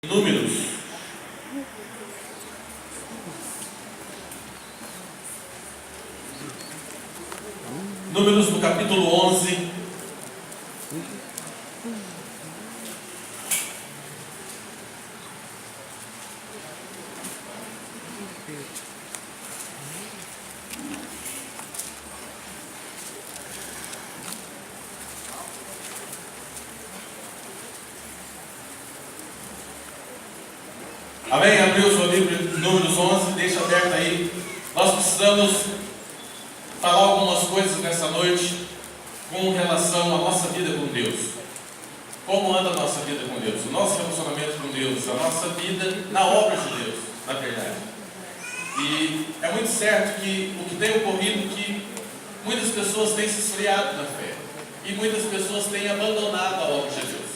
Números. Números no capítulo 11. Amém? Abriu o seu livro, Números 11, deixa aberto aí. Nós precisamos falar algumas coisas nessa noite com relação à nossa vida com Deus. Como anda a nossa vida com Deus? O nosso relacionamento com Deus, a nossa vida na obra de Deus, na verdade. E é muito certo que o que tem ocorrido é que muitas pessoas têm se esfriado na fé. E muitas pessoas têm abandonado a obra de Deus.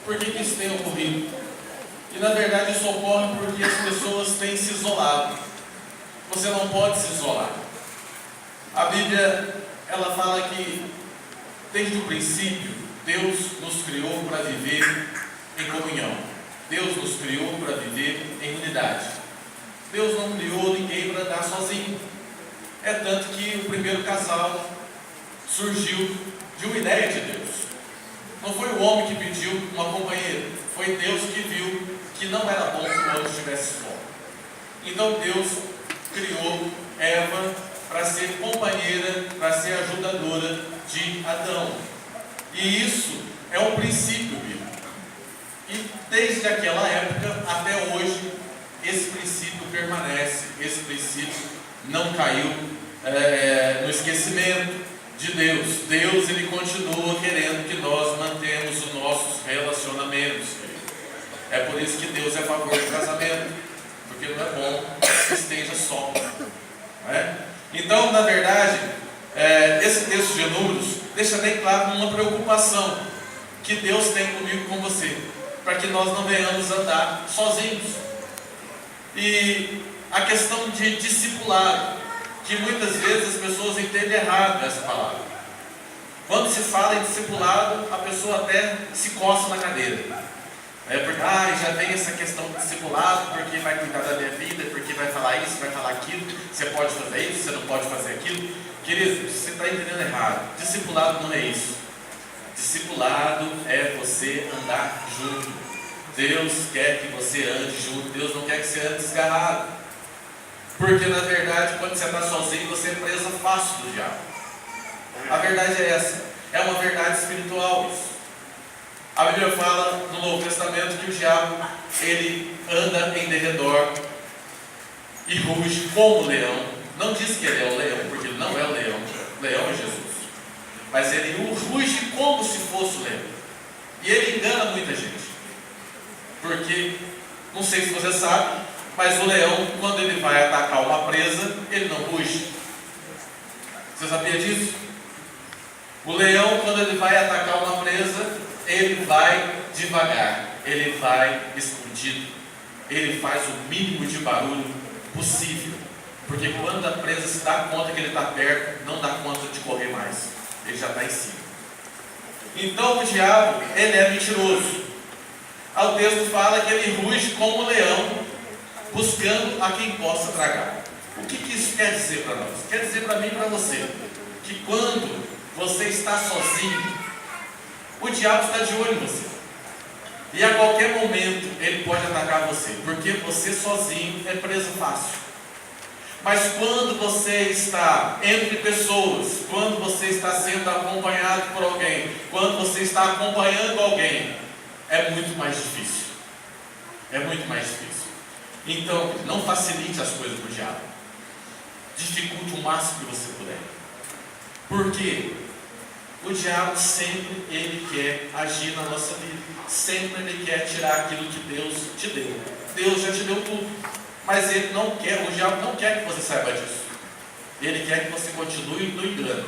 Por que isso tem ocorrido? E na verdade isso ocorre porque as pessoas têm se isolado. Você não pode se isolar. A Bíblia, ela fala que desde o princípio Deus nos criou para viver em comunhão. Deus nos criou para viver em unidade. Deus não criou ninguém para andar sozinho. É tanto que o primeiro casal surgiu de uma ideia de Deus. Não foi o homem que pediu uma companheira, foi Deus que viu que não era bom que o outro estivesse só. Então Deus criou Eva para ser companheira, para ser ajudadora de Adão. E isso é um princípio bíblico. E desde aquela época até hoje, esse princípio permanece, esse princípio não caiu no esquecimento de Deus. Deus, ele continua querendo que nós mantemos os nossos relacionamentos. É por isso que Deus é a favor do casamento, porque não é bom que esteja só. Não é? Então, na verdade, esse texto de Números deixa bem claro uma preocupação que Deus tem comigo e com você, para que nós não venhamos andar sozinhos. E a questão de discipulado, que muitas vezes as pessoas entendem errado essa palavra. Quando se fala em discipulado, a pessoa até se coça na cadeira. Porque já tem essa questão do discipulado, porque vai cuidar da minha vida, porque vai falar isso, vai falar aquilo, você pode fazer isso, você não pode fazer aquilo. Querido, você está entendendo errado. Discipulado não é isso. Discipulado é você andar junto. Deus quer que você ande junto. Deus não quer que você ande desgarrado. Porque na verdade, quando você está sozinho, você é presa fácil do diabo. A verdade é essa. É uma verdade espiritual isso. A Bíblia fala no Novo Testamento que o diabo, ele anda em derredor e ruge como leão. Não diz que ele é o leão, porque ele não é o leão. O leão é Jesus. Mas ele ruge como se fosse o leão. E ele engana muita gente. Porque, não sei se você sabe, mas o leão, quando ele vai atacar uma presa, ele não ruge. Você sabia disso? O leão, quando ele vai atacar uma presa, ele vai devagar, ele vai escondido, ele faz o mínimo de barulho possível, porque quando a presa se dá conta que ele está perto, não dá conta de correr mais, ele já está em cima. Então o diabo, ele é mentiroso. O texto fala que ele ruge como um leão, buscando a quem possa tragar. O que isso quer dizer para nós? Quer dizer para mim e para você, que quando você está sozinho, o diabo está de olho em você. E a qualquer momento ele pode atacar você, porque você sozinho é preso fácil. Mas quando você está entre pessoas, quando você está sendo acompanhado por alguém, quando você está acompanhando alguém, é muito mais difícil. É muito mais difícil. Então, não facilite as coisas para o diabo. Dificulte o máximo que você puder. Por quê? O diabo sempre ele quer agir na nossa vida. Sempre ele quer tirar aquilo que Deus te deu. Deus já te deu tudo. Mas ele não quer, o diabo não quer que você saiba disso. Ele quer que você continue no engano.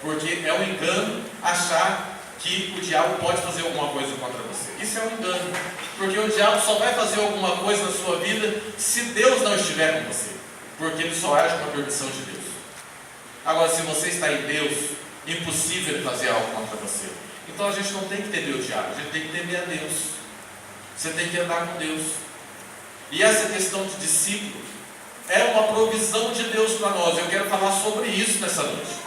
Porque é um engano achar que o diabo pode fazer alguma coisa contra você. Isso é um engano. Porque o diabo só vai fazer alguma coisa na sua vida se Deus não estiver com você. Porque ele só age com a permissão de Deus. Agora, se você está em Deus, impossível ele fazer algo contra você. Então a gente não tem que temer o diabo, a gente tem que temer a Deus. Você tem que andar com Deus. E essa questão de discípulo é uma provisão de Deus para nós. Eu quero falar sobre isso nessa noite.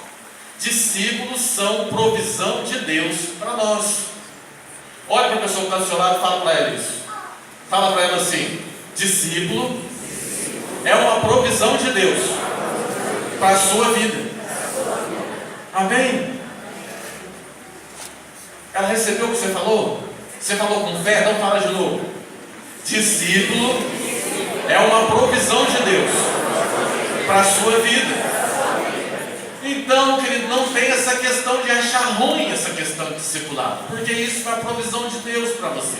Discípulos são provisão de Deus para nós. Olha para a pessoa que está do seu lado e fala para ela isso. Fala para ela assim: discípulo é uma provisão de Deus para a sua vida. Amém? Ela recebeu o que você falou? Você falou com fé? Então fala de novo. Discípulo é uma provisão de Deus para a sua vida. Então, querido, não tem essa questão de achar ruim essa questão de discipulado, porque isso é a provisão de Deus para você.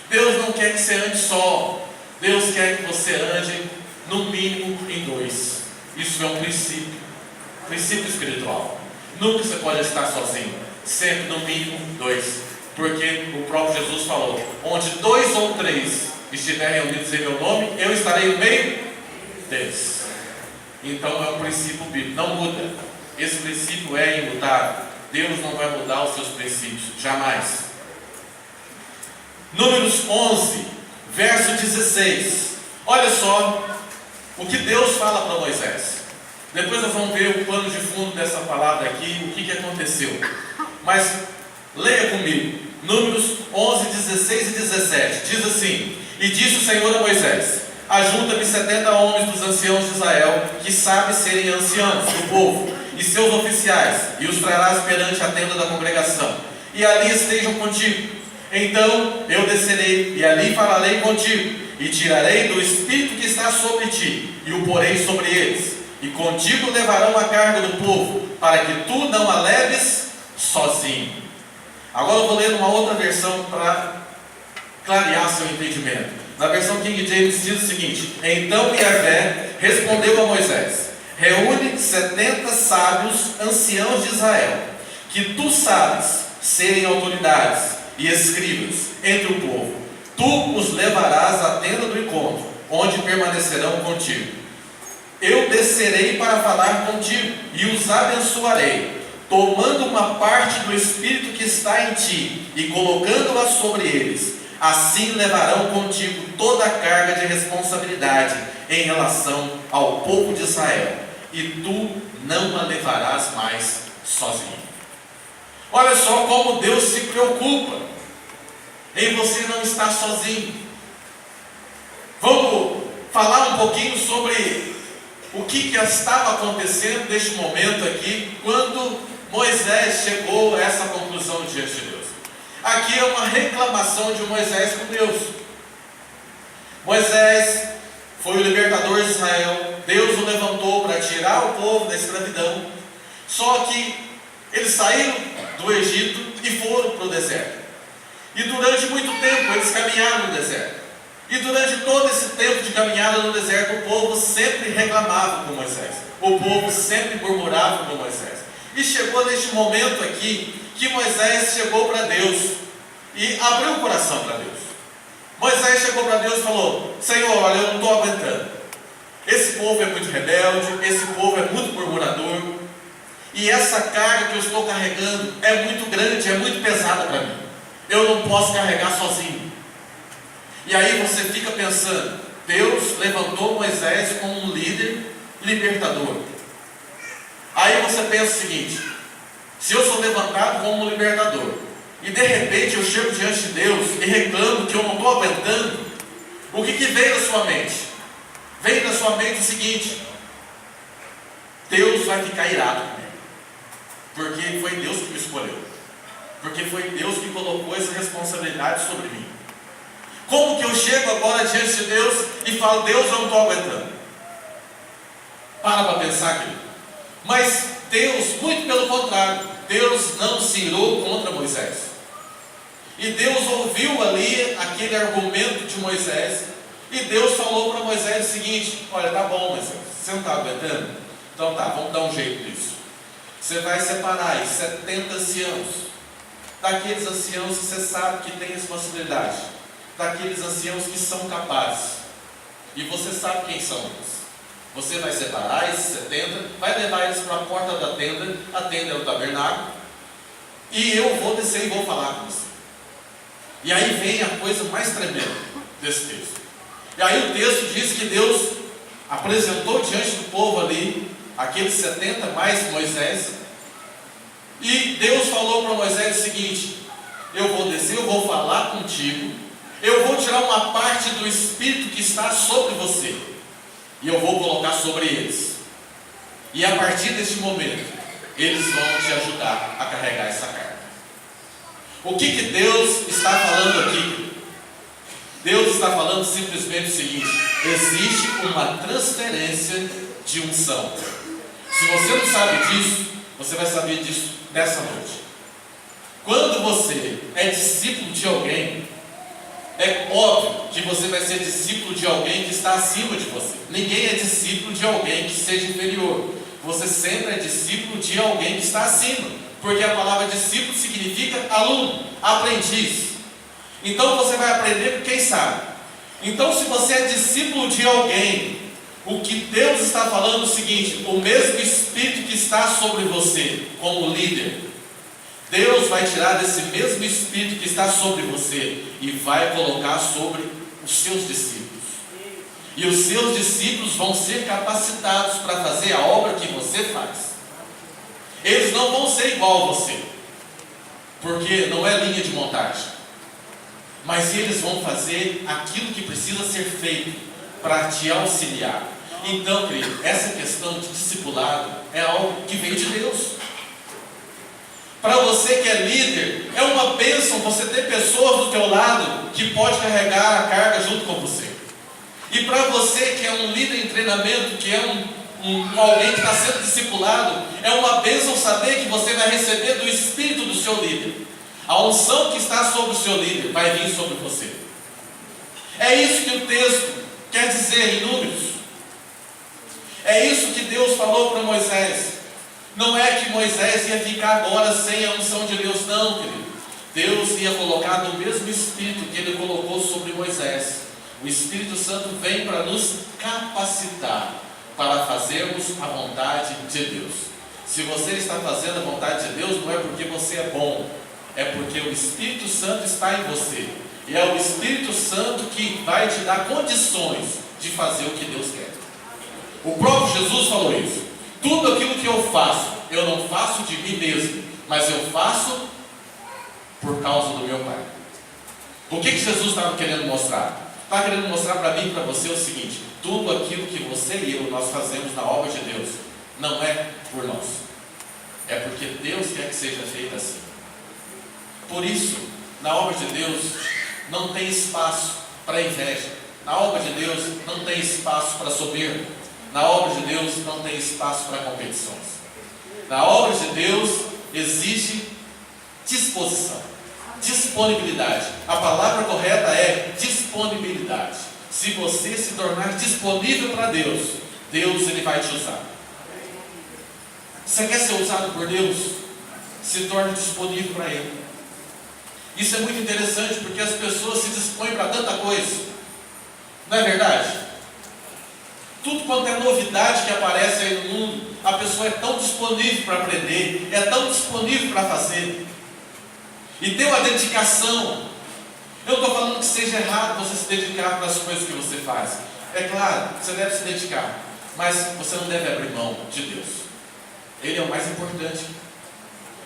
Deus não quer que você ande só. Deus quer que você ande no mínimo em dois. Isso é um princípio espiritual. Nunca você pode estar sozinho, sempre no mínimo dois, porque o próprio Jesus falou: onde 2 ou 3 estiverem reunidos em meu nome, eu estarei no meio deles. Então é um princípio bíblico, não muda. Esse princípio é imutável. Deus não vai mudar os seus princípios, jamais. Números 11, verso 16. Olha só o que Deus fala para Moisés. Depois nós vamos ver o pano de fundo dessa palavra aqui, o que aconteceu. Mas leia comigo. Números 11, 16 e 17. Diz assim: e disse o Senhor a Moisés: ajunta-me 70 homens dos anciãos de Israel, que sabem serem anciãos do povo, e seus oficiais, e os trarás perante a tenda da congregação, e ali estejam contigo. Então eu descerei, e ali falarei contigo, e tirarei do espírito que está sobre ti, e o porei sobre eles, e contigo levarão a carga do povo, para que tu não a leves sozinho. Agora eu vou ler uma outra versão para clarear seu entendimento. Na versão King James diz o seguinte: então Yahvé respondeu a Moisés: reúne 70 sábios anciãos de Israel, que tu sabes serem autoridades e escribas entre o povo. Tu os levarás à tenda do encontro, onde permanecerão contigo. Eu descerei para falar contigo e os abençoarei, tomando uma parte do Espírito que está em ti e colocando-a sobre eles. Assim levarão contigo toda a carga de responsabilidade em relação ao povo de Israel, e tu não a levarás mais sozinho. Olha só como Deus se preocupa em você não estar sozinho. Vamos falar um pouquinho sobre o que estava acontecendo neste momento aqui, quando Moisés chegou a essa conclusão diante de Deus. Aqui é uma reclamação de Moisés com Deus. Moisés foi o libertador de Israel. Deus o levantou para tirar o povo da escravidão. Só que eles saíram do Egito e foram para o deserto. E durante muito tempo eles caminharam no deserto. E durante todo esse tempo de caminhada no deserto, o povo sempre reclamava com Moisés. O povo sempre murmurava com Moisés. E chegou neste momento aqui que Moisés chegou para Deus e abriu o coração para Deus. Moisés chegou para Deus e falou: Senhor, olha, eu não estou aguentando. Esse povo é muito rebelde, esse povo é muito murmurador, e essa carga que eu estou carregando é muito grande, é muito pesada para mim. Eu não posso carregar sozinho. E aí você fica pensando, Deus levantou Moisés como um líder libertador. Aí você pensa o seguinte: se eu sou levantado como um libertador, e de repente eu chego diante de Deus e reclamo que eu não estou aguentando, o que veio na sua mente? Veio na sua mente o seguinte: Deus vai ficar irado comigo, porque foi Deus que me escolheu, porque foi Deus que colocou essa responsabilidade sobre mim. Como que eu chego agora diante de Deus e falo: Deus, eu não estou aguentando? Para pensar, querido. Mas Deus, muito pelo contrário, Deus não se irou contra Moisés. E Deus ouviu ali aquele argumento de Moisés, e Deus falou para Moisés o seguinte: olha, tá bom, Moisés, você não está aguentando? Então tá, vamos dar um jeito nisso. Você vai separar aí 70 anciãos, daqueles anciãos que você sabe que tem responsabilidade, daqueles anciãos que são capazes, e você sabe quem são eles. Você vai separar esses 70, vai levar eles para a porta da tenda, a tenda é o tabernáculo, e eu vou descer e vou falar com você. E aí vem a coisa mais tremenda desse texto. E aí o texto diz que Deus apresentou diante do povo ali, aqueles 70 mais Moisés, e Deus falou para Moisés o seguinte: eu vou descer, eu vou falar contigo, eu vou tirar uma parte do Espírito que está sobre você, e eu vou colocar sobre eles, e a partir deste momento, eles vão te ajudar a carregar essa carga. O que Deus está falando aqui? Deus está falando simplesmente o seguinte: existe uma transferência de unção. Se você não sabe disso, você vai saber disso nessa noite. Quando você é discípulo de alguém, é óbvio que você vai ser discípulo de alguém que está acima de você. Ninguém é discípulo de alguém que seja inferior. Você sempre é discípulo de alguém que está acima, porque a palavra discípulo significa aluno, aprendiz. Então você vai aprender com quem sabe. Então, se você é discípulo de alguém, o que Deus está falando é o seguinte: o mesmo Espírito que está sobre você como líder, Deus vai tirar desse mesmo Espírito que está sobre você e vai colocar sobre os seus discípulos. E os seus discípulos vão ser capacitados para fazer a obra que você faz. Eles não vão ser igual a você, porque não é linha de montagem. Mas eles vão fazer aquilo que precisa ser feito para te auxiliar. Então, querido, essa questão de discipulado é algo que vem de Deus. Para você que é líder, é uma bênção você ter pessoas do teu lado que pode carregar a carga junto com você. E para você que é um líder em treinamento, que é alguém que está sendo discipulado, é uma bênção saber que você vai receber do Espírito do seu líder. A unção que está sobre o seu líder vai vir sobre você. É isso que o texto quer dizer em Números. É isso que Deus falou para Moisés. Não é que Moisés ia ficar agora sem a unção de Deus, não, querido. Deus ia colocar do mesmo Espírito que Ele colocou sobre Moisés. O Espírito Santo vem para nos capacitar para fazermos a vontade de Deus. Se você está fazendo a vontade de Deus, não é porque você é bom, é porque o Espírito Santo está em você. E é o Espírito Santo que vai te dar condições de fazer o que Deus quer. O próprio Jesus falou isso. Tudo aquilo que eu faço, eu não faço de mim mesmo, mas eu faço por causa do meu Pai. O que Jesus estava querendo mostrar? Estava querendo mostrar para mim e para você o seguinte: tudo aquilo que você e eu nós fazemos na obra de Deus, não é por nós, é porque Deus quer que seja feito assim. Por isso, na obra de Deus não tem espaço para inveja. Na obra de Deus não tem espaço para soberba. Na obra de Deus não tem espaço para competições. Na obra de Deus existe disposição, disponibilidade. A palavra correta é disponibilidade. Se você se tornar disponível para Deus, Deus Ele vai te usar. Você quer ser usado por Deus? Se torne disponível para Ele. Isso é muito interessante, porque as pessoas se dispõem para tanta coisa. Não é verdade? Tudo quanto é novidade que aparece aí no mundo, a pessoa é tão disponível para aprender, é tão disponível para fazer. E tem uma dedicação. Eu não estou falando que seja errado você se dedicar para as coisas que você faz. É claro, você deve se dedicar, mas você não deve abrir mão de Deus. Ele é o mais importante.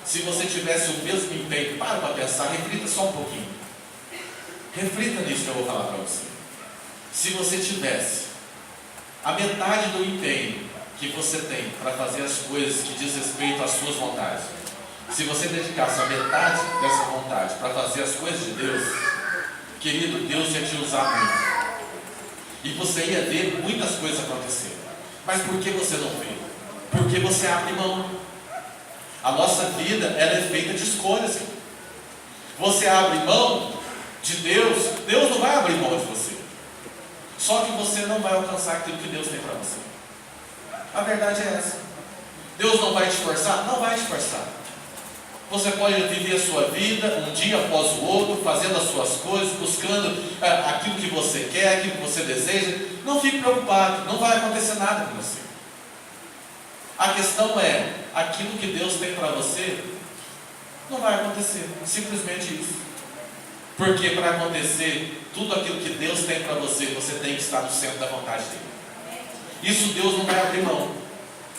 Se você tivesse o mesmo empenho, para pensar, reflita só um pouquinho. Reflita nisso que eu vou falar para você. Se você tivesse a metade do empenho que você tem para fazer as coisas que diz respeito às suas vontades, se você dedicasse a metade dessa vontade para fazer as coisas de Deus, querido, Deus ia te usar muito. E você ia ver muitas coisas acontecer. Mas por que você não vê? Porque você abre mão. A nossa vida, ela é feita de escolhas. Você abre mão de Deus, Deus não vai abrir mão de você. Só que você não vai alcançar aquilo que Deus tem para você. A verdade é essa. Deus não vai te forçar? Não vai te forçar. Você pode viver a sua vida um dia após o outro, fazendo as suas coisas, buscando aquilo que você quer, aquilo que você deseja. Não fique preocupado, não vai acontecer nada com você. A questão é, aquilo que Deus tem para você, não vai acontecer, simplesmente isso. Porque para acontecer tudo aquilo que Deus tem para você, você tem que estar no centro da vontade dele. Isso Deus não vai abrir mão.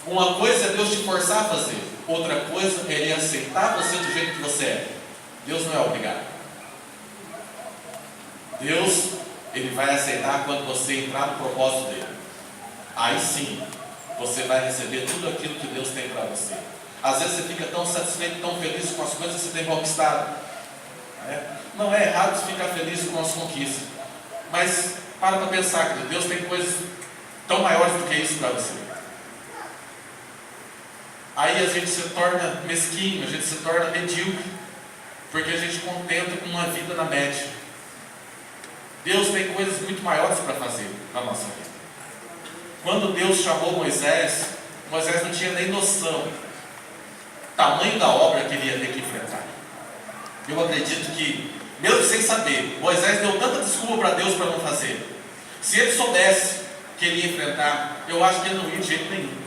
Uma coisa é Deus te forçar a fazer, outra coisa é Ele aceitar você do jeito que você é. Deus não é obrigado. Deus, Ele vai aceitar quando você entrar no propósito dele. Aí sim, você vai receber tudo aquilo que Deus tem para você. Às vezes você fica tão satisfeito, tão feliz com as coisas que você tem conquistado. Não é errado ficar feliz com as conquistas, mas para pensar que Deus tem coisas tão maiores do que isso para você. Aí a gente se torna mesquinho, a gente se torna medíocre, porque a gente contenta com uma vida na média. Deus tem coisas muito maiores para fazer na nossa vida. Quando Deus chamou Moisés, Moisés não tinha nem noção do tamanho da obra que ele ia ter que enfrentar. Eu acredito que, mesmo sem saber, Moisés deu tanta desculpa para Deus para não fazer. Se ele soubesse que ele ia enfrentar, eu acho que ele não ia de jeito nenhum.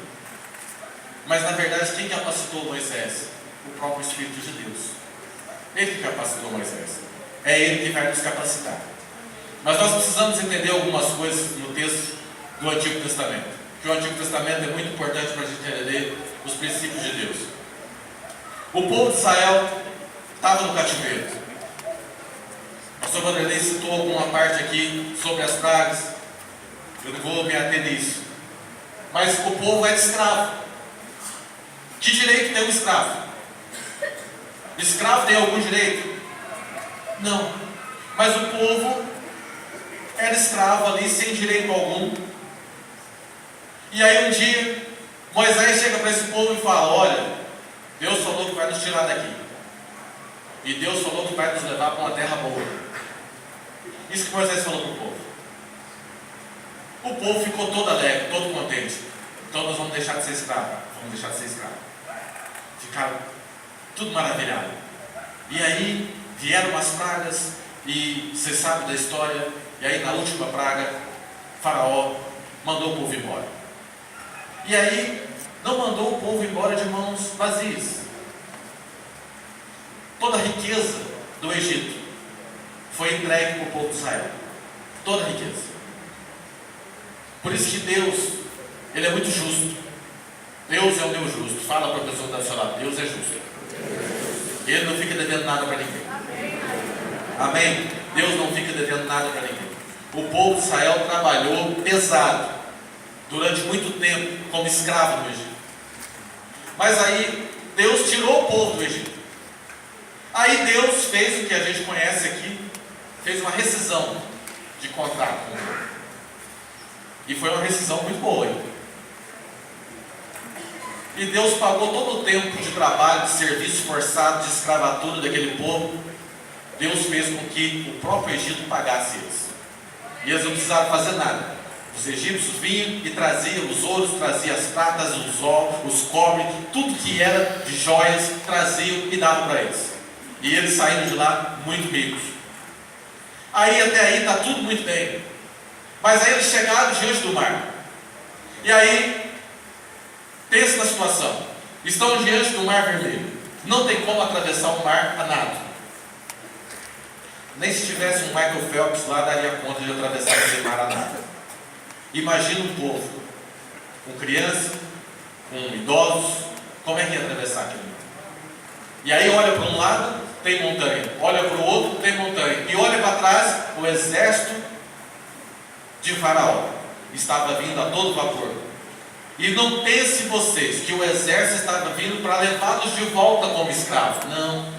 Mas na verdade, quem capacitou Moisés? O próprio Espírito de Deus. Ele que capacitou Moisés. É Ele que vai nos capacitar. Mas nós precisamos entender algumas coisas no texto do Antigo Testamento. Que o Antigo Testamento é muito importante para a gente entender os princípios de Deus. O povo de Israel estava no cativeiro. O pastor Vanderlei citou alguma parte aqui sobre as pragas. Eu não vou me ater nisso. Mas o povo é escravo. Que direito tem um escravo? Escravo tem algum direito? Não. Mas o povo era escravo ali, sem direito algum. E aí um dia, Moisés chega para esse povo e fala: olha, Deus falou que vai nos tirar daqui. E Deus falou que vai nos levar para uma terra boa. Isso que Moisés falou para o povo. O povo ficou todo alegre, todo contente. Então nós vamos deixar de ser escravo. Vamos deixar de ser escravo. Ficaram tudo maravilhado. E aí vieram as pragas, e você sabe da história. E aí na última praga, Faraó mandou o povo embora. E aí não mandou o povo embora de mãos vazias. Toda a riqueza do Egito foi entregue para o povo de Israel. Toda a riqueza. Por isso que Deus, Ele é muito justo. Deus é um Deus justo. Fala para a pessoa que está do seu lado: Deus é justo. Ele não fica devendo nada para ninguém. Amém? Deus não fica devendo nada para ninguém. O povo de Israel trabalhou pesado durante muito tempo como escravo no Egito. Mas aí Deus tirou o povo do Egito. Aí Deus fez o que a gente conhece aqui, fez uma rescisão de contrato com o povo. E foi uma rescisão muito boa, hein? E Deus pagou todo o tempo de trabalho, de serviço forçado, de escravatura daquele povo. Deus fez com que o próprio Egito pagasse eles. E eles não precisaram fazer nada. Os egípcios vinham e traziam os ouros, traziam as pratas, os cobres, tudo que era de joias, traziam e davam para eles. E eles saíram de lá muito ricos. Aí até aí está tudo muito bem. Mas aí eles chegaram diante do mar. E aí, pensa na situação. Estão diante do mar vermelho. Não tem como atravessar o mar a nado. Nem se tivesse um Michael Phelps lá, daria conta de atravessar esse mar a nado. Imagina um povo com criança, com idosos, como é que ia atravessar aquele mar? E aí olha para um lado, tem montanha. Olha para o outro, tem montanha. E olha para trás, o exército de Faraó estava vindo a todo vapor. E não pense vocês que o exército estava vindo para levá-los de volta como escravos. Não.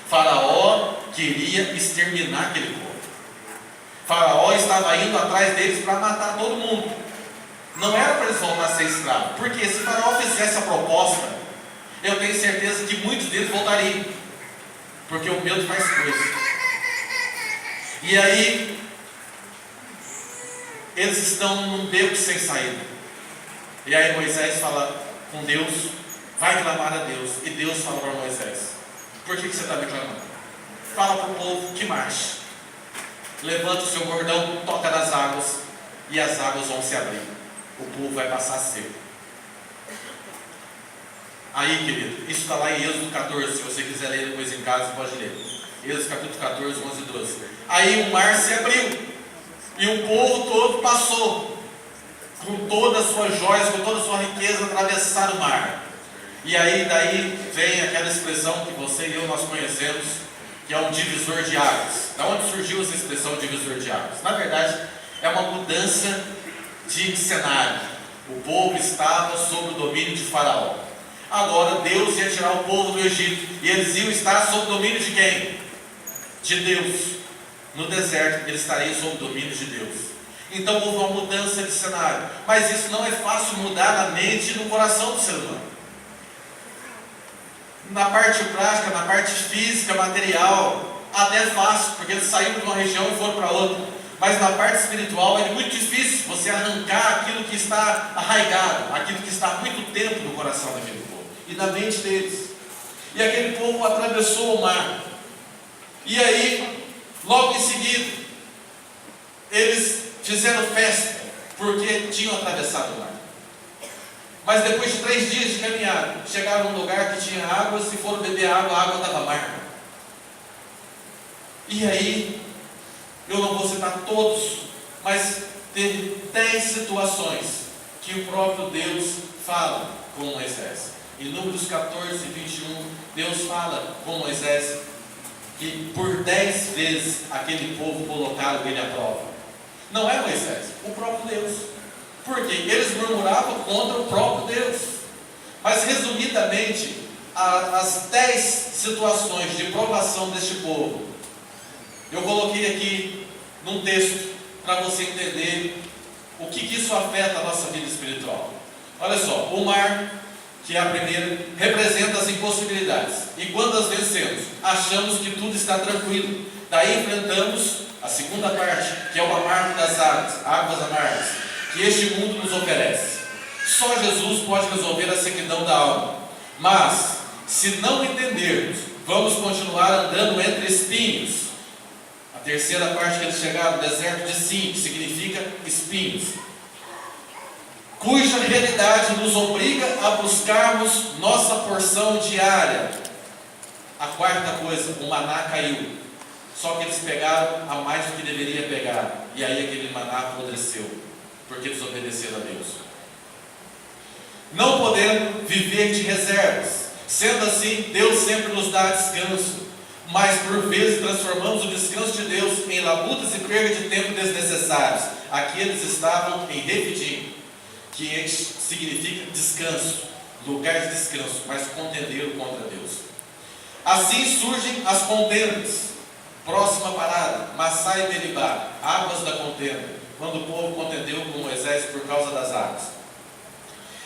Faraó queria exterminar aquele povo. Faraó estava indo atrás deles para matar todo mundo. Não era para eles voltar a ser escravos. Porque se Faraó fizesse a proposta, eu tenho certeza que muitos deles voltariam. Porque o medo faz coisa. E aí, eles estão num beco sem saída. E aí Moisés fala com Deus, vai clamar a Deus. E Deus fala para Moisés: por que você está me clamando? Fala para o povo que marche. Levanta o seu bordão, toca nas águas, e as águas vão se abrir. O povo vai passar seco. Aí, querido, isso está lá em Êxodo 14. Se você quiser ler depois em casa, pode ler. Êxodo capítulo 14, 11 e 12. Aí o mar se abriu, e o povo todo passou, com todas as suas joias, com toda a sua riqueza, atravessar o mar. E aí daí vem aquela expressão que você e eu nós conhecemos, que é um divisor de águas. Da onde surgiu essa expressão divisor de águas? Na verdade, é uma mudança de cenário. O povo estava sob o domínio de Faraó. Agora Deus ia tirar o povo do Egito, e eles iam estar sob o domínio de quem? De Deus. No deserto eles estariam sob o domínio de Deus. Então houve uma mudança de cenário. Mas isso não é fácil mudar na mente e no coração do ser humano. Na parte prática, na parte física, material, até é fácil, porque eles saíram de uma região e foram para outra. Mas na parte espiritual é muito difícil você arrancar aquilo que está arraigado, aquilo que está há muito tempo no coração daquele povo e na mente deles. E aquele povo atravessou o mar. E aí, logo em seguida, eles fizeram festa, porque tinham atravessado o mar. Mas depois de 3 dias de caminhada, chegaram num lugar que tinha águas e foram beber água, a água estava amarga. E aí, eu não vou citar todos, mas teve 10 situações que o próprio Deus fala com Moisés. Em Números 14 e 21, Deus fala com Moisés que por 10 vezes aquele povo colocaram ele à prova. Não é Moisés, o próprio Deus. Porque eles murmuravam contra o próprio Deus. Mas resumidamente, as 10 situações de provação deste povo, eu coloquei aqui num texto para você entender o que isso afeta a nossa vida espiritual. Olha só, o mar, que é a primeira, representa as impossibilidades. E quando as vencemos, achamos que tudo está tranquilo. Daí enfrentamos a segunda parte, que é o amargo das águas amargas, que este mundo nos oferece. Só Jesus pode resolver a sequidão da alma. Mas, se não entendermos, vamos continuar andando entre espinhos. A terceira parte que eles chegaram, o deserto de Sim, que significa espinhos, cuja realidade nos obriga a buscarmos nossa porção diária. A quarta coisa, o maná caiu. Só que eles pegaram a mais do que deveria pegar. E aí aquele maná apodreceu, porque desobedeceram a Deus. Não podendo viver de reservas. Sendo assim, Deus sempre nos dá descanso. Mas por vezes transformamos o descanso de Deus em labutas e perda de tempo desnecessários. Aqui eles estavam em Refidim, que significa descanso, lugar de descanso, mas contenderam contra Deus. Assim surgem as contendas. Próxima parada, Massá e Meribá, águas da contenda, quando o povo contendeu com Moisés por causa das águas.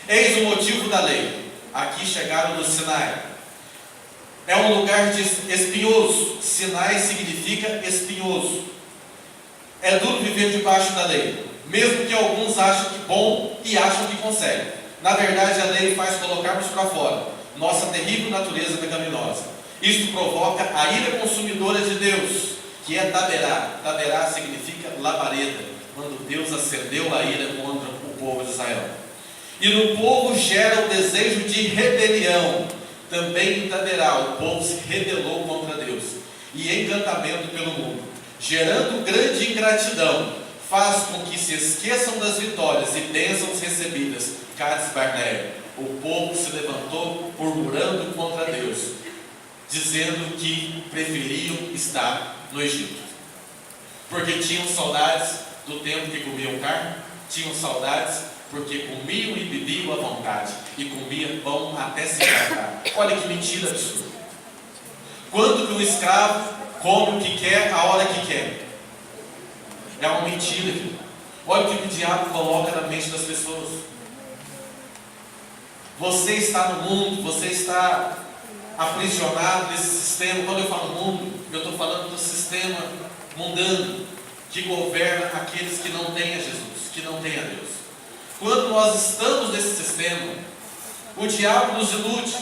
Eis o motivo da lei. Aqui chegaram no Sinai. É um lugar espinhoso. Sinai significa espinhoso. É duro viver debaixo da lei, mesmo que alguns achem que bom e acham que conseguem. Na verdade, a lei faz colocarmos para fora nossa terrível natureza pecaminosa. Isto provoca a ira consumidora de Deus, que é Taberá. Taberá significa labareda, quando Deus acendeu a ira contra o povo de Israel. E no povo gera o desejo de rebelião. Também em Taberá o povo se rebelou contra Deus, e encantamento pelo mundo, gerando grande ingratidão, faz com que se esqueçam das vitórias e bênçãos recebidas. Cades Barneia. O povo se levantou murmurando contra Deus, dizendo que preferiam estar no Egito, porque tinham saudades do tempo que comiam carne, tinham saudades porque comiam e bebiam à vontade, e comiam pão até se fartar. Olha que mentira absurda. Quando que um escravo come o que quer, a hora que quer? É uma mentira, filho. Olha o que o diabo coloca na mente das pessoas. Você está no mundo, você está aprisionado nesse sistema. Quando eu falo mundo, eu estou falando do sistema mundano que governa aqueles que não têm a Jesus, que não têm a Deus. Quando nós estamos nesse sistema, o diabo nos ilude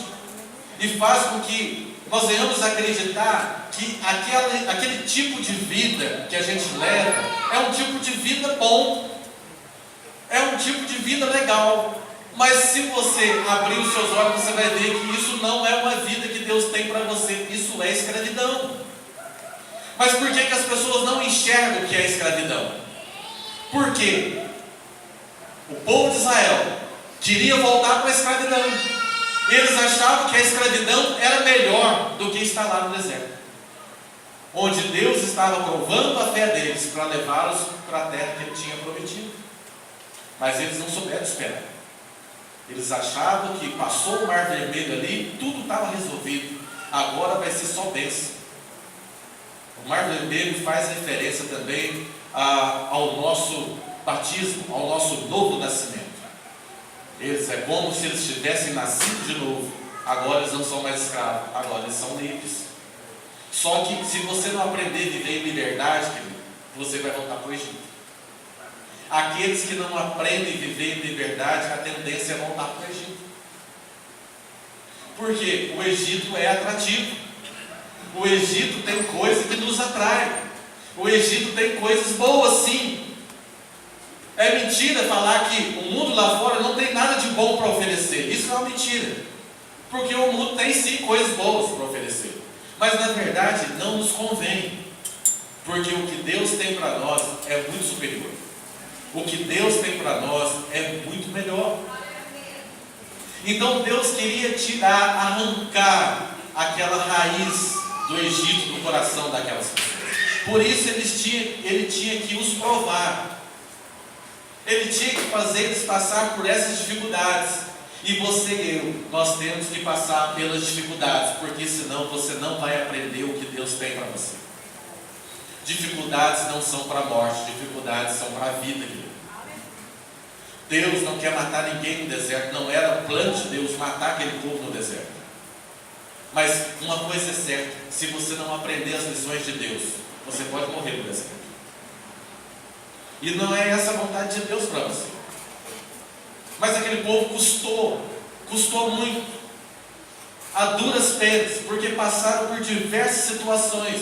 e faz com que nós venhamos acreditar que aquele tipo de vida que a gente leva é um tipo de vida bom, é um tipo de vida legal. Mas se você abrir os seus olhos, você vai ver que isso não é uma vida que Deus tem para você. Isso é escravidão. Mas por que as pessoas não enxergam o que é escravidão? Porque o povo de Israel queria voltar para a escravidão. Eles achavam que a escravidão era melhor do que estar lá no deserto, onde Deus estava provando a fé deles para levá-los para a terra que Ele tinha prometido. Mas eles não souberam esperar. Eles achavam que passou o Mar Vermelho ali, tudo estava resolvido. Agora vai ser só bênção. O Mar Vermelho faz referência também ao nosso batismo, ao nosso novo nascimento. Eles é como se eles tivessem nascido de novo. Agora eles não são mais escravos, agora eles são livres. Só que se você não aprender a viver em liberdade, querido, você vai voltar para o Egito. Aqueles que não aprendem a viver em liberdade, a tendência é voltar para o Egito. Porque o Egito é atrativo. O Egito tem coisas que nos atraem. O Egito tem coisas boas, sim. É mentira falar que o mundo lá fora não tem nada de bom para oferecer. Isso é uma mentira. Porque o mundo tem sim coisas boas para oferecer. Mas na verdade não nos convém. Porque o que Deus tem para nós é muito superior. O que Deus tem para nós é muito melhor. Então Deus queria tirar, arrancar aquela raiz do Egito do coração daquelas pessoas. Por isso ele tinha que os provar. Ele tinha que fazer eles passar por essas dificuldades. E você e eu, nós temos que passar pelas dificuldades, porque senão você não vai aprender o que Deus tem para você. Dificuldades não são para a morte, dificuldades são para a vida. Deus não quer matar ninguém no deserto, não era o plano de Deus matar aquele povo no deserto. Mas uma coisa é certa, se você não aprender as lições de Deus, você pode morrer no deserto. E não é essa a vontade de Deus para você. Mas aquele povo custou muito, a duras penas, porque passaram por diversas situações.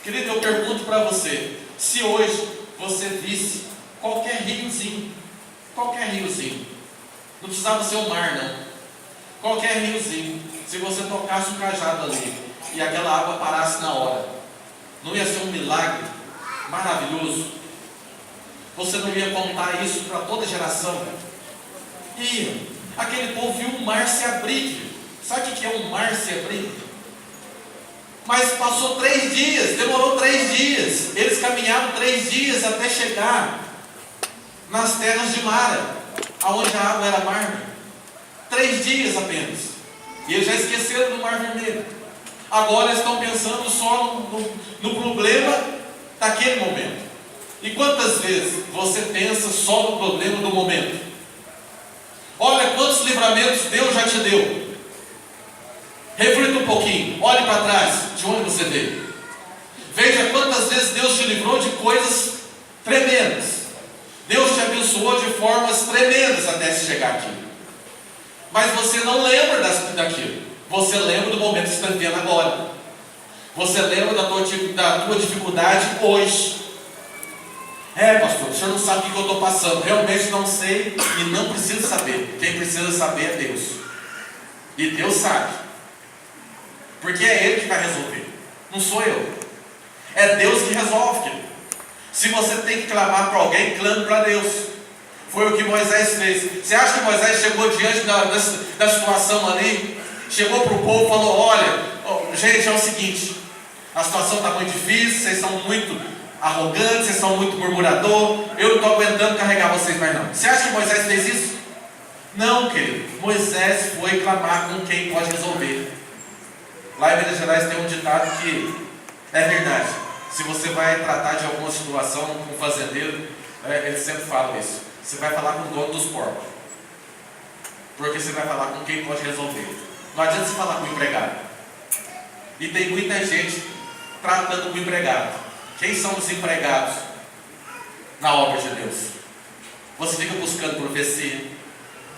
Querido, eu pergunto para você, se hoje você visse qualquer riozinho, não precisava ser um mar não, qualquer riozinho, se você tocasse um cajado ali, e aquela água parasse na hora, não ia ser um milagre maravilhoso? Você não ia contar isso para toda geração? E aquele povo viu o mar se abrir. Sabe o que é um mar se abrir? Mas passou 3 dias, demorou 3 dias. Eles caminharam 3 dias até chegar nas terras de Mara, aonde a água era amarga. 3 dias apenas. E eles já esqueceram do Mar Vermelho. Agora estão pensando só no problema daquele momento. E quantas vezes você pensa só no problema do momento? Olha quantos livramentos Deus já te deu. Reflita um pouquinho, olhe para trás, de onde você veio. Veja quantas vezes Deus te livrou de coisas tremendas. Deus te abençoou de formas tremendas até se chegar aqui. Mas você não lembra daquilo. Você lembra do momento que você está vivendo agora. Você lembra da tua dificuldade hoje. Pastor, o senhor não sabe o que eu estou passando. Realmente não sei e não preciso saber. Quem precisa saber é Deus. E Deus sabe. Porque é Ele que vai resolver. Não sou eu. É Deus que resolve, querido. Se você tem que clamar para alguém, clame para Deus. Foi o que Moisés fez. Você acha que Moisés chegou diante da situação ali? Chegou para o povo e falou: olha, gente, é o seguinte, a situação está muito difícil, vocês são muito arrogantes, vocês são muito murmurador, eu não estou aguentando carregar vocês mais não. Você acha que Moisés fez isso? Não, querido. Moisés foi clamar com quem pode resolver. Lá em Minas Gerais tem um ditado que é verdade. Se você vai tratar de alguma situação com um fazendeiro, eles sempre falam isso. Você vai falar com o dono dos porcos, porque você vai falar com quem pode resolver. Não adianta você falar com o empregado. E tem muita gente tratando com o empregado. Quem são os empregados na obra de Deus? Você fica buscando profecia,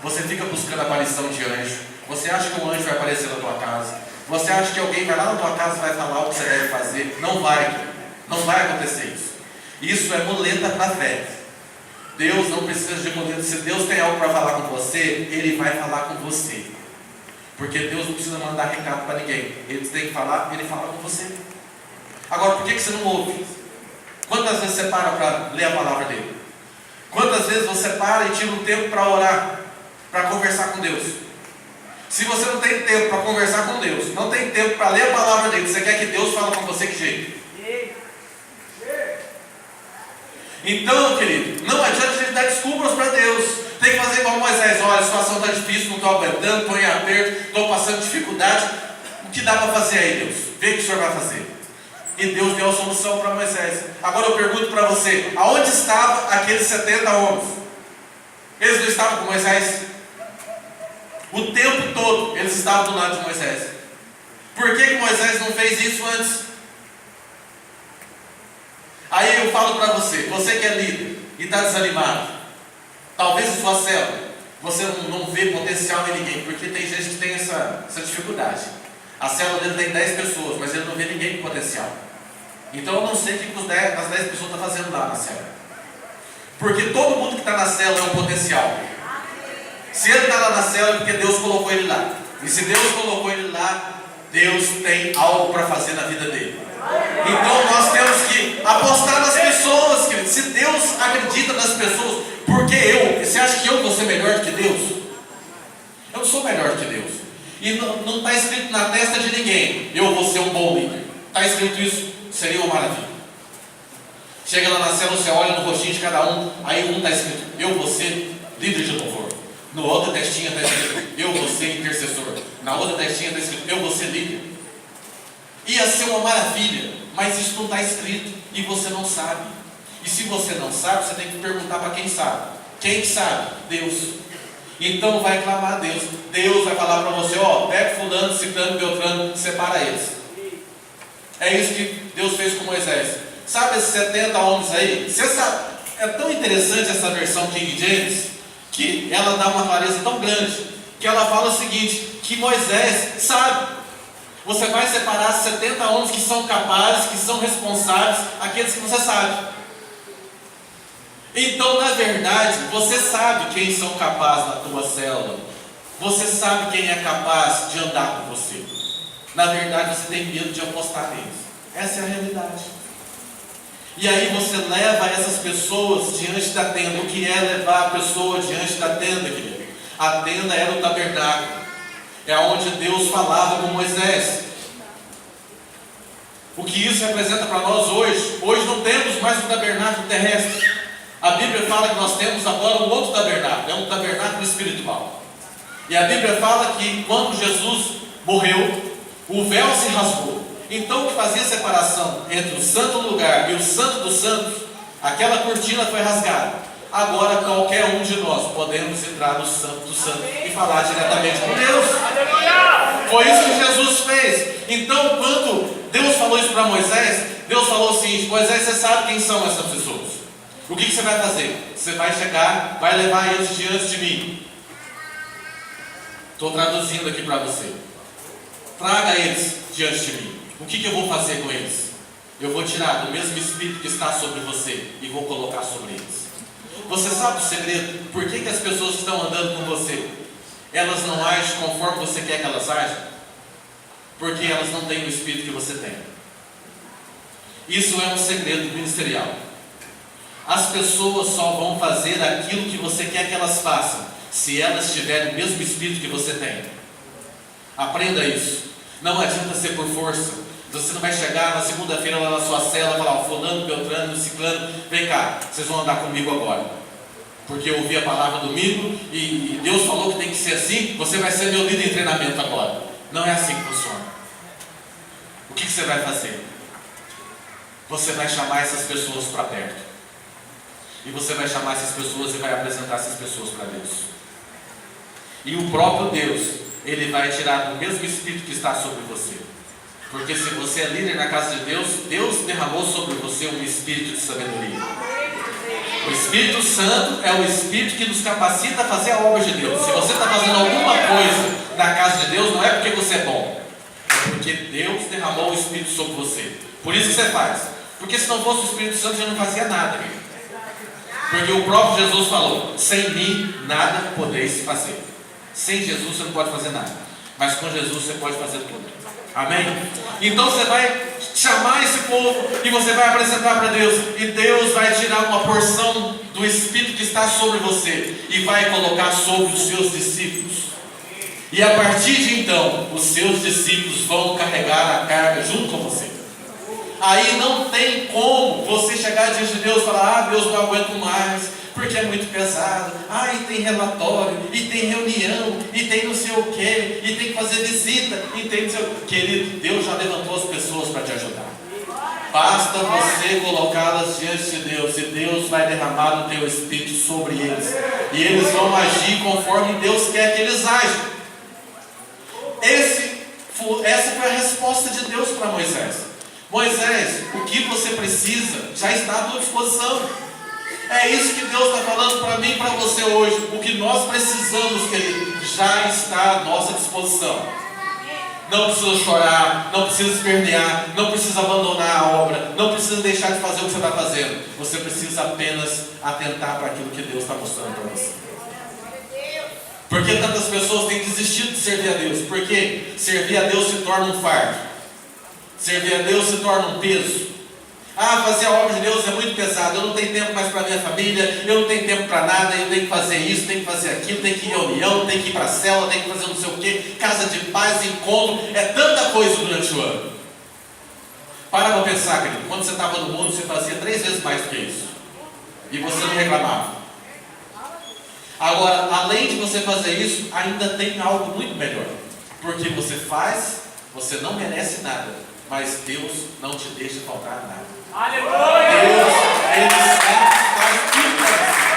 você fica buscando a aparição de anjo. Você acha que um anjo vai aparecer na tua casa? Você acha que alguém vai lá na tua casa e vai falar o que você deve fazer? Não vai acontecer isso. Isso é muleta para a fé. Deus não precisa de muleta. Se Deus tem algo para falar com você, Ele vai falar com você. Porque Deus não precisa mandar recado para ninguém. Ele tem que falar, Ele fala com você. Agora, por que você não ouve? Quantas vezes você para para ler a palavra dele? Quantas vezes você para e tira um tempo para orar, para conversar com Deus? Se você não tem tempo para conversar com Deus, não tem tempo para ler a palavra dele, você quer que Deus fale com você que jeito? Então, querido, não adianta a gente dar desculpas para Deus. Tem que fazer igual Moisés. Olha, a situação está difícil, não estou aguentando, estou em aperto, estou passando dificuldade. O que dá para fazer aí, Deus? Vê o que o Senhor vai fazer. E Deus deu a solução para Moisés. Agora eu pergunto para você, aonde estavam aqueles 70 homens? Eles não estavam com Moisés? O tempo todo eles estavam do lado de Moisés. Por que Moisés não fez isso antes? Aí eu falo para você, você que é líder e está desanimado, talvez em sua célula você não vê potencial em ninguém, porque tem gente que tem essa dificuldade. A célula dele tem 10 pessoas, mas ele não vê ninguém com potencial. Então eu não sei o que as 10 pessoas estão fazendo lá na célula. Porque todo mundo que está na célula é um potencial. Se ele está lá na célula é porque Deus colocou ele lá. E se Deus colocou ele lá, Deus tem algo para fazer na vida dele. Então nós temos que apostar nas pessoas, querido. Se Deus acredita nas pessoas, porque você acha que eu vou ser melhor do que Deus? Eu não sou melhor do que Deus. E não está escrito na testa de ninguém, eu vou ser um bom líder. Está escrito isso, seria uma maravilha. Chega lá na célula, você olha no rostinho de cada um, aí um está escrito, eu vou ser líder de louvor. No outra testinha está escrito, eu vou ser intercessor. Na outra testinha está escrito, eu vou ser líder. Ia ser uma maravilha, mas isso não está escrito e você não sabe. E se você não sabe, você tem que perguntar para quem sabe. Quem sabe? Deus. Então vai clamar a Deus. Deus vai falar para você, pega fulano, ciclano, beltrano, separa eles. É isso que Deus fez com Moisés. Sabe esses 70 homens aí? Você sabe, é tão interessante essa versão King James, que ela dá uma clareza tão grande, que ela fala o seguinte, que Moisés sabe. Você vai separar 70 homens que são capazes, que são responsáveis, aqueles que você sabe. Então, na verdade, você sabe quem são capazes na tua célula. Você sabe quem é capaz de andar com você. Na verdade, você tem medo de apostar neles. Essa é a realidade. E aí você leva essas pessoas diante da tenda. O que é levar a pessoa diante da tenda, querido? A tenda era o tabernáculo. É onde Deus falava com Moisés. O que isso representa para nós hoje? Hoje não temos mais um tabernáculo terrestre. A Bíblia fala que nós temos agora um outro tabernáculo. É um tabernáculo espiritual. E a Bíblia fala que quando Jesus morreu, o véu se rasgou. Então o que fazia separação entre o santo lugar e o santo dos santos, aquela cortina foi rasgada. Agora qualquer um de nós podemos entrar no santo dos santos e falar diretamente com Deus. Foi isso que Jesus fez. Então quando Deus falou isso para Moisés, Deus falou o seguinte, Moisés, você sabe quem são essas pessoas. O que você vai fazer? Você vai chegar, vai levar eles diante de mim. Estou traduzindo aqui para você. Traga eles diante de mim. O que eu vou fazer com eles? Eu vou tirar do mesmo Espírito que está sobre você e vou colocar sobre eles. Você sabe o segredo? Por que as pessoas que estão andando com você, elas não agem conforme você quer que elas agem? Porque elas não têm o Espírito que você tem. Isso é um segredo ministerial. As pessoas só vão fazer aquilo que você quer que elas façam, se elas tiverem o mesmo Espírito que você tem. Aprenda isso. Não adianta ser por força. Você não vai chegar na segunda-feira lá na sua cela e falar, fulano, beltrano, ciclano, vem cá, vocês vão andar comigo agora. Porque eu ouvi a palavra domingo e Deus falou que tem que ser assim, você vai ser meu líder em treinamento agora. Não é assim que funciona. O que você vai fazer? Você vai chamar essas pessoas para perto. E você vai chamar essas pessoas e vai apresentar essas pessoas para Deus. E o próprio Deus, Ele vai tirar do mesmo Espírito que está sobre você. Porque se você é líder na casa de Deus, Deus derramou sobre você um Espírito de sabedoria. O Espírito Santo é o Espírito que nos capacita a fazer a obra de Deus. Se você está fazendo alguma coisa na casa de Deus, não é porque você é bom, é porque Deus derramou o Espírito sobre você. Por isso que você faz. Porque se não fosse o Espírito Santo, você não fazia nada, amigo. Porque o próprio Jesus falou, sem mim nada podeis fazer. Sem Jesus você não pode fazer nada, mas com Jesus você pode fazer tudo. Amém? Então você vai chamar esse povo e você vai apresentar para Deus. E Deus vai tirar uma porção do Espírito que está sobre você e vai colocar sobre os seus discípulos. E a partir de então, os seus discípulos vão carregar a carga junto com você. Aí não tem como você chegar diante de Deus e falar: ah, Deus, não aguento mais, porque é muito pesado. Ah, e tem relatório, e tem reunião, e tem não sei o que, e tem que fazer visita, e tem não sei o que. Querido, Deus já levantou as pessoas para te ajudar. Basta você colocá-las diante de Deus, e Deus vai derramar o teu Espírito sobre eles. E eles vão agir conforme Deus quer que eles ajam. Essa foi a resposta de Deus para Moisés. Moisés, o que você precisa já está à tua disposição. É isso que Deus está falando para mim e para você hoje. O que nós precisamos, querido, já está à nossa disposição. Não precisa chorar, não precisa espernear, não precisa abandonar a obra, não precisa deixar de fazer o que você está fazendo. Você precisa apenas atentar para aquilo que Deus está mostrando para você. Por que tantas pessoas têm desistido de servir a Deus? Porque servir a Deus se torna um fardo. Servir a Deus se torna um peso. Ah, fazer a obra de Deus é muito pesado. Eu não tenho tempo mais para minha família. Eu não tenho tempo para nada. Eu tenho que fazer isso, tenho que fazer aquilo. Tenho que ir em reunião, tenho que ir para a célula, tenho que fazer não sei o que. Casa de paz, encontro. É tanta coisa durante o ano. Para pensar, querido. Quando você estava no mundo, você fazia 3 vezes mais do que isso. E você não reclamava. Agora, além de você fazer isso, ainda tem algo muito melhor. Porque você faz, você não merece nada, mas Deus não te deixa faltar nada. Aleluia! Deus, Ele sempre faz tudo para você.